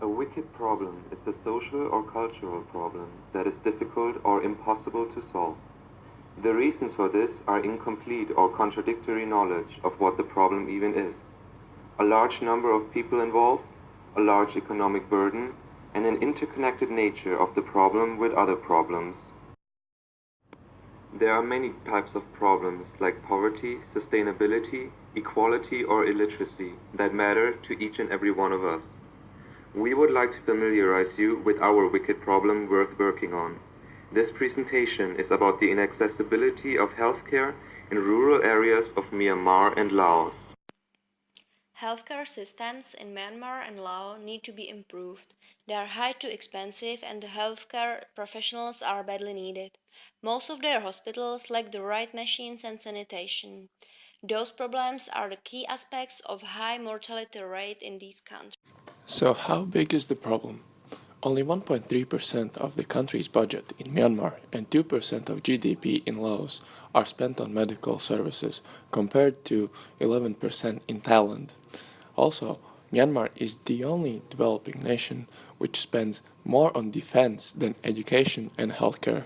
A wicked problem is a social or cultural problem that is difficult or impossible to solve. The reasons for this are incomplete or contradictory knowledge of what the problem even is, a large number of people involved, a large economic burden, and an interconnected nature of the problem with other problems. There are many types of problems like poverty, sustainability, equality, or illiteracy that matter to each and every one of us. We would like to familiarize you with our wicked problem worth working on. This presentation is about the inaccessibility of healthcare in rural areas of Myanmar and Laos. Healthcare systems in Myanmar and Laos need to be improved. They are high too expensive and the healthcare professionals are badly needed. Most of their hospitals lack the right machines and sanitation. Those problems are the key aspects of high mortality rate in these countries. So how big is the problem? Only 1.3% of the country's budget in Myanmar and 2% of GDP in Laos are spent on medical services, compared to 11% in Thailand. Also, Myanmar is the only developing nation which spends more on defense than education and healthcare.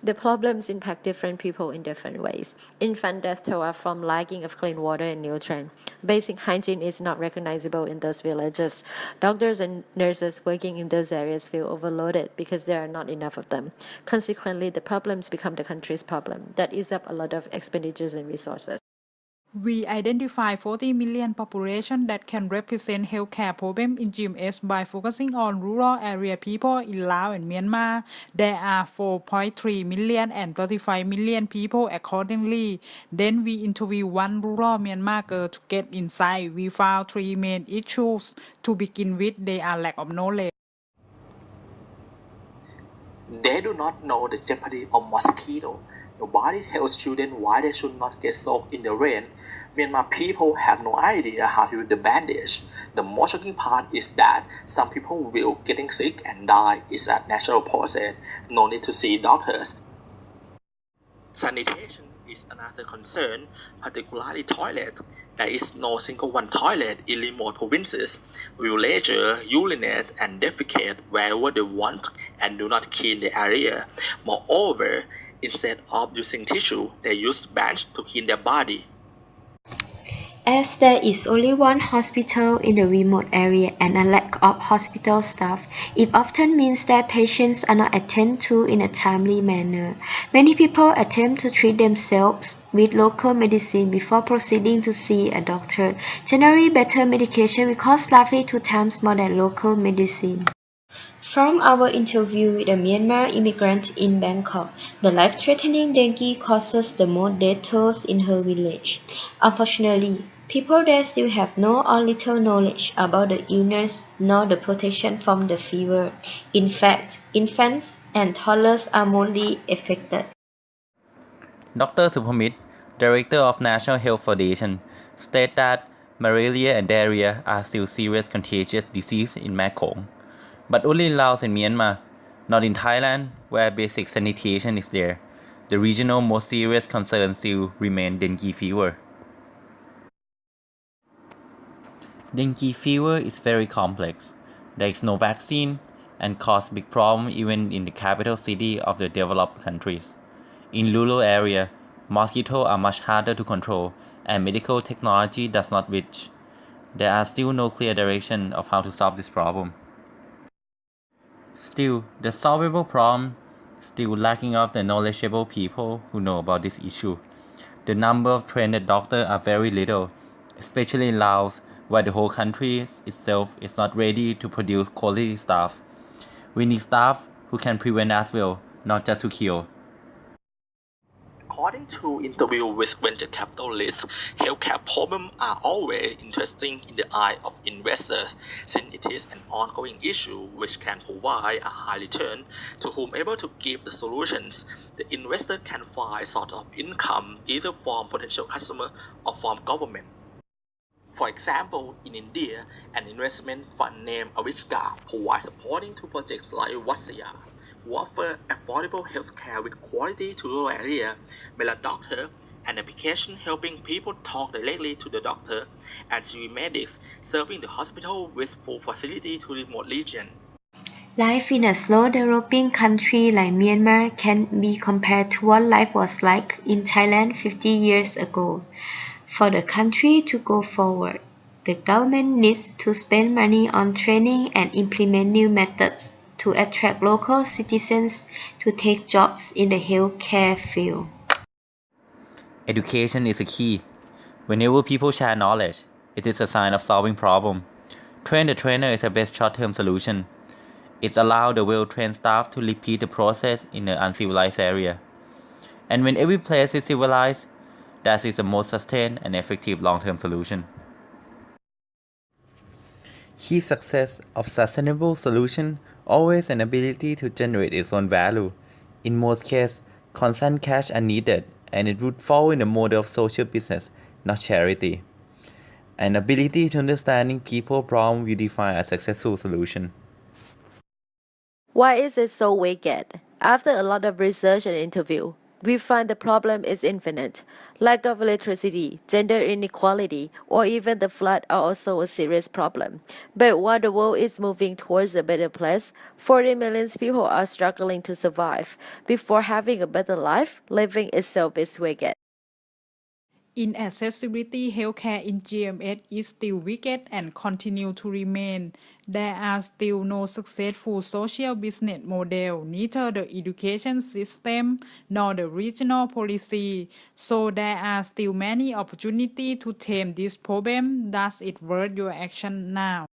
The problems impact different people in different ways. Infant death toll are from lacking of clean water and nutrients. Basic hygiene is not recognizable in those villages. Doctors and nurses working in those areas feel overloaded because there are not enough of them. Consequently, the problems become the country's problem. That eats up a lot of expenditures and resources. We identify 40 million population that can represent healthcare problem in GMS by focusing on rural area people in Laos and Myanmar. There are 4.3 million and 35 million people accordingly. Then we interview one rural Myanmar girl to get insight. We found three main issues. To begin with, they are lack of knowledge. They do not know the jeopardy of mosquito. Nobody tells children why they should not get soaked in the rain. Myanmar people have no idea how to use the bandage. The most shocking part is that some people will getting sick and die is a natural process. No need to see doctors. Sanitation is another concern, particularly toilet. There is no single one toilet in remote provinces. Villagers urinate and defecate wherever they want and do not clean the area. Moreover, instead of using tissue, they use bands to clean their body. As there is only one hospital in the remote area and a lack of hospital staff, it often means that patients are not attended to in a timely manner. Many people attempt to treat themselves with local medicine before proceeding to see a doctor. Generally, better medication will cost roughly 2 times more than local medicine. From our interview with a Myanmar immigrant in Bangkok, the life-threatening dengue causes the most death tolls in her village. Unfortunately, people there still have no or little knowledge about the illness nor the protection from the fever. In fact, infants and toddlers are mostly affected. Dr. Suphamit, Director of National Health Foundation, stated that malaria and diarrhea are still serious contagious diseases in Mekong, but only in Laos and Myanmar, not in Thailand, where basic sanitation is there. The regional most serious concern still remain dengue fever. Dengue fever is very complex. There is no vaccine and causes big problems even in the capital city of the developed countries. In rural areas, mosquitoes are much harder to control and medical technology does not reach. There are still no clear direction of how to solve this problem. Still, the solvable problem still lacking of the knowledgeable people who know about this issue. The number of trained doctors are very little, especially in Laos, where the whole country itself is not ready to produce quality staff. We need staff who can prevent as well, not just to cure. According to interview with venture capitalists, healthcare problems are always interesting in the eye of investors, since it is an ongoing issue which can provide a high return to whomever to give the solutions. The investor can find sort of income either from potential customer or from government. For example, in India, an investment fund named Avishka provides supporting to projects like Vasya, who offer affordable healthcare with quality to rural area, Mela Doctor, an application helping people talk directly to the doctor, and 3 medics serving the hospital with full facility to remote region. Life in a slow developing country like Myanmar can be compared to what life was like in Thailand 50 years ago. For the country to go forward, the government needs to spend money on training and implement new methods to attract local citizens to take jobs in the healthcare field. Education is a key. Whenever people share knowledge, it is a sign of solving problem. Train the trainer is the best short-term solution. It allows the well-trained staff to repeat the process in an uncivilized area. And when every place is civilized, that is the most sustained and effective long-term solution. Key success of sustainable solution always an ability to generate its own value. In most cases, constant cash are needed, and it would fall in the model of social business, not charity. An ability to understanding people problem we define a successful solution. Why is it so wicked? After a lot of research and interview, we find the problem is infinite. Lack of electricity, gender inequality, or even the flood are also a serious problem. But while the world is moving towards a better place, 40 million people are struggling to survive. Before having a better life, living itself is wicked. Inaccessibility healthcare in GMS is still wicked and continue to remain. There are still no successful social business model, neither the education system nor the regional policy. So there are still many opportunities to tame this problem. Does it worth your action now?